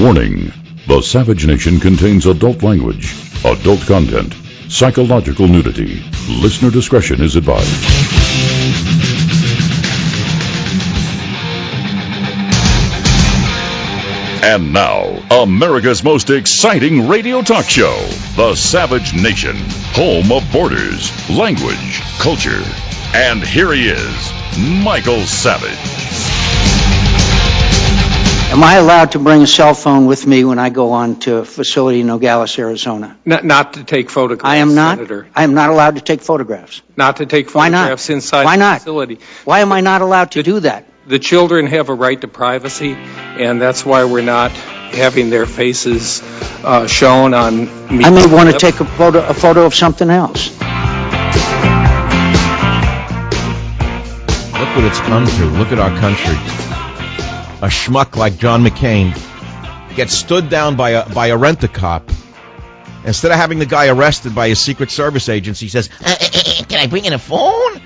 Warning: the Savage Nation contains adult language, adult content, psychological nudity. Listener discretion is advised. And now, America's most exciting radio talk show, The Savage Nation, home of borders, language, culture. And here he is, Michael Savage. Am I allowed to bring a cell phone with me when I go on to a facility in Nogales, Arizona? Not to take photographs, I am not. Senator. I am not allowed to take photographs. Not to take photographs inside Why the not? facility. Why am I not allowed to do that? The children have a right to privacy, and that's why we're not having their faces shown on media. I may want to take a photo of something else. Look what it's come to. Look at our country. A schmuck like John McCain gets stood down by a rent-a-cop. Instead of having the guy arrested by a Secret Service agent, he says, can I bring in a phone?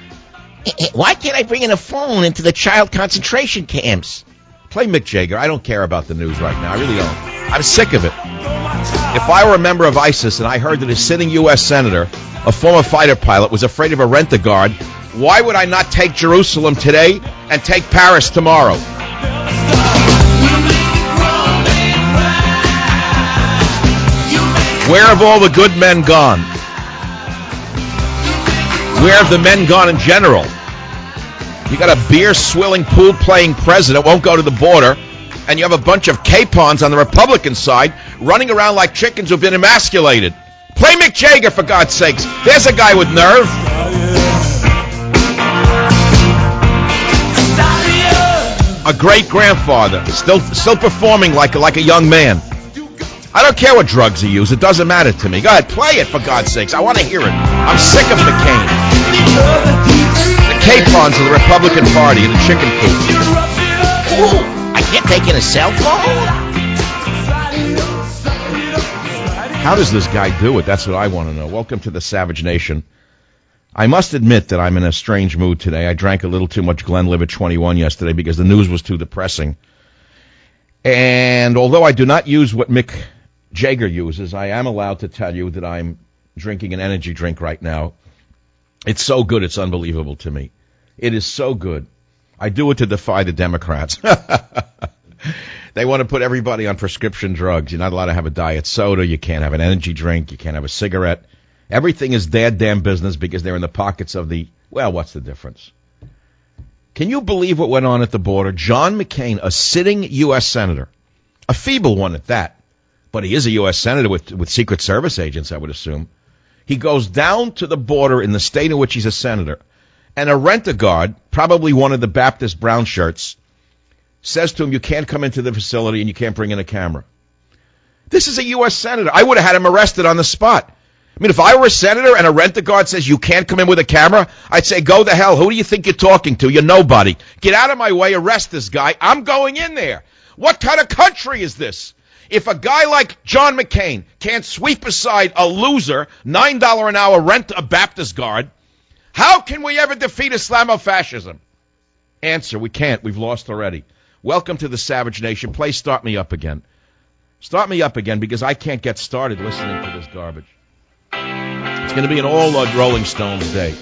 Why can't I bring in a phone into the child concentration camps? Play Mick Jagger. I don't care about the news right now. I really don't. I'm sick of it. If I were a member of ISIS and I heard that a sitting U.S. senator, a former fighter pilot, was afraid of a rent-a-guard, why would I not take Jerusalem today and take Paris tomorrow? Where have all the good men gone? Where have the men gone in general? You got a beer-swilling, pool-playing president, won't go to the border, and you have a bunch of capons on the Republican side running around like chickens who've been emasculated. Play Mick Jagger, for God's sakes. There's a guy with nerve. A great-grandfather, still performing like a young man. I don't care what drugs he used. It doesn't matter to me. Go ahead, play it, for God's sakes. I want to hear it. I'm sick of McCain. The capons of the Republican Party and the chicken coop. Ooh, I can't take in a cell phone? How does this guy do it? That's what I want to know. Welcome to the Savage Nation. I must admit that I'm in a strange mood today. I drank a little too much Glenlivet 21 yesterday because the news was too depressing. And although I do not use what Mick Jagger uses, I am allowed to tell you that I'm drinking an energy drink right now. It's so good, it's unbelievable to me. It is so good. I do it to defy the Democrats. They want to put everybody on prescription drugs. You're not allowed to have a diet soda. You can't have an energy drink. You can't have a cigarette. Everything is their damn business because they're in the pockets of the, well, what's the difference? Can you believe what went on at the border? John McCain, a sitting U.S. senator, a feeble one at that, but he is a U.S. senator with Secret Service agents, I would assume. He goes down to the border in the state in which he's a senator, and a rent-a-guard, probably one of the Baptist brown shirts, says to him, you can't come into the facility and you can't bring in a camera. This is a U.S. senator. I would have had him arrested on the spot. I mean, if I were a senator and a rent-a-guard says you can't come in with a camera, I'd say, go to hell. Who do you think you're talking to? You're nobody. Get out of my way. Arrest this guy. I'm going in there. What kind of country is this? If a guy like John McCain can't sweep aside a loser, $9 an hour rent a Baptist guard, how can we ever defeat Islamofascism? Answer, we can't. We've lost already. Welcome to the Savage Nation. Please start me up again. Start me up again because I can't get started listening to this garbage. It's going to be an all Rolling Stones day.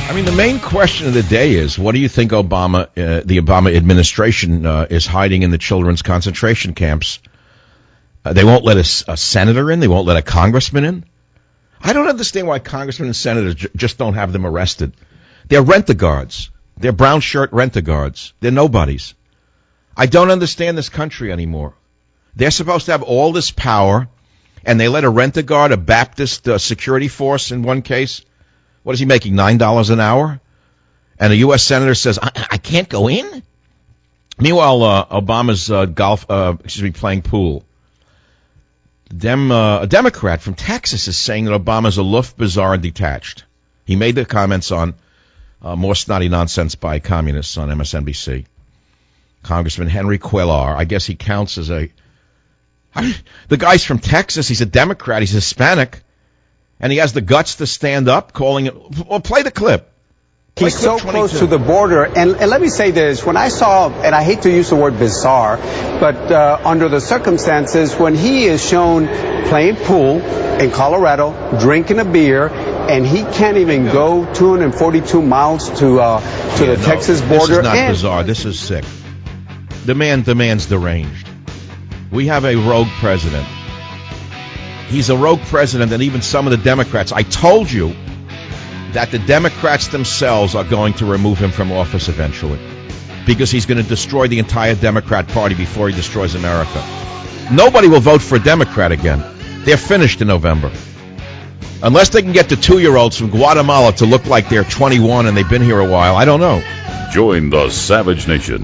I mean, the main question of the day is, what do you think the Obama administration is hiding in the children's concentration camps? They won't let a senator in? They won't let a congressman in? I don't understand why congressmen and senators just don't have them arrested. They're rent-a-guards. They're brown shirt rent-a-guards. They're nobodies. I don't understand this country anymore. They're supposed to have all this power, and they let a rent-a-guard, a Baptist security force in one case, what is he making, $9 an hour? And a U.S. senator says, I can't go in? Meanwhile, Obama's playing pool. A Democrat from Texas is saying that Obama's aloof, bizarre, and detached. He made the comments on more snotty nonsense by communists on MSNBC. Congressman Henry Cuellar, I guess he counts as the guy's from Texas. He's a Democrat. He's Hispanic. And he has the guts to stand up, calling it. Well, play the clip. He's so close to the border. And let me say this. When I saw, and I hate to use the word bizarre, but under the circumstances, when he is shown playing pool in Colorado, drinking a beer, and he can't even go 242 miles to the Texas border. This is not bizarre. This is sick. The man's deranged. We have a rogue president. He's a rogue president, and even some of the Democrats. I told you that the Democrats themselves are going to remove him from office eventually because he's going to destroy the entire Democrat Party before he destroys America. Nobody will vote for a Democrat again. They're finished in November. Unless they can get the 2-year-olds from Guatemala to look like they're 21 and they've been here a while. I don't know. Join the Savage Nation.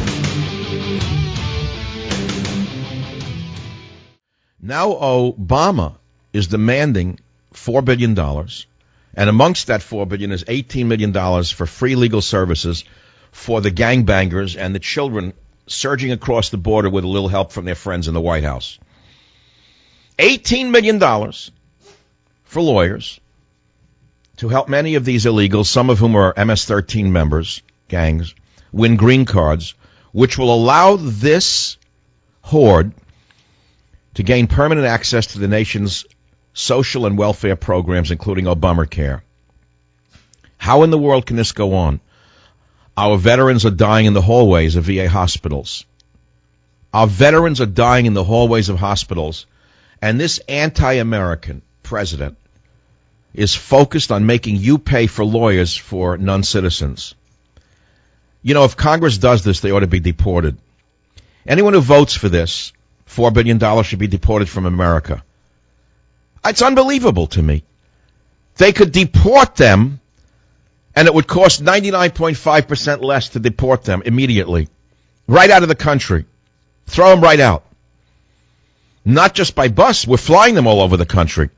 Now Obama is demanding $4 billion. And amongst that $4 billion is $18 million for free legal services for the gangbangers and the children surging across the border with a little help from their friends in the White House. $18 million for lawyers to help many of these illegals, some of whom are MS-13 members, gangs, win green cards, which will allow this horde to gain permanent access to the nation's social and welfare programs, including Obamacare. How in the world can this go on? Our veterans are dying in the hallways of VA hospitals. Our veterans are dying in the hallways of hospitals, and this anti-American president is focused on making you pay for lawyers for non-citizens. You know, if Congress does this, they ought to be deported. Anyone who votes for this, $4 billion should be deported from America. It's unbelievable to me. They could deport them, and it would cost 99.5% less to deport them immediately. Right out of the country. Throw them right out. Not just by bus. We're flying them all over the country.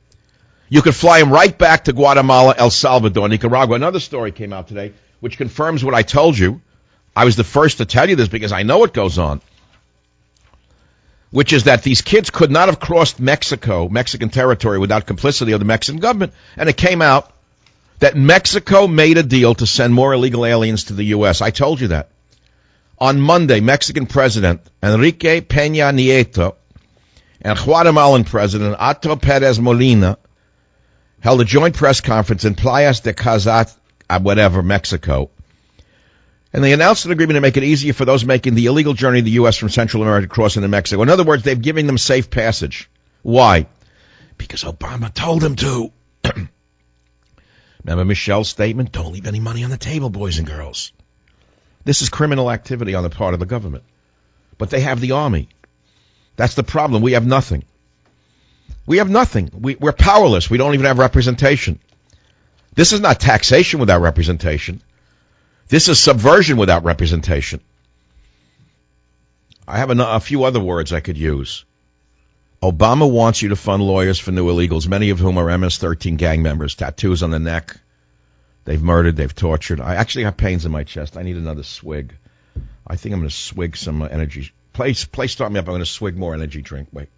You could fly them right back to Guatemala, El Salvador, Nicaragua. Another story came out today which confirms what I told you. I was the first to tell you this because I know what goes on. Which is that these kids could not have crossed Mexican territory without complicity of the Mexican government. And it came out that Mexico made a deal to send more illegal aliens to the U.S. I told you that. On Monday, Mexican President Enrique Peña Nieto and Guatemalan President Otto Pérez Molina held a joint press conference in Playas de Cazat, Mexico. And they announced an agreement to make it easier for those making the illegal journey to the U.S. from Central America to cross into Mexico. In other words, they're giving them safe passage. Why? Because Obama told them to. Remember Michelle's statement? Don't leave any money on the table, boys and girls. This is criminal activity on the part of the government. But they have the army. That's the problem. We have nothing. We have nothing. We're powerless. We don't even have representation. This is not taxation without representation. This is subversion without representation. I have a few other words I could use. Obama wants you to fund lawyers for new illegals, many of whom are MS-13 gang members, tattoos on the neck. They've murdered, they've tortured. I actually have pains in my chest. I need another swig. I think I'm going to swig some energy. Play start me up. I'm going to swig more energy drink. Wait.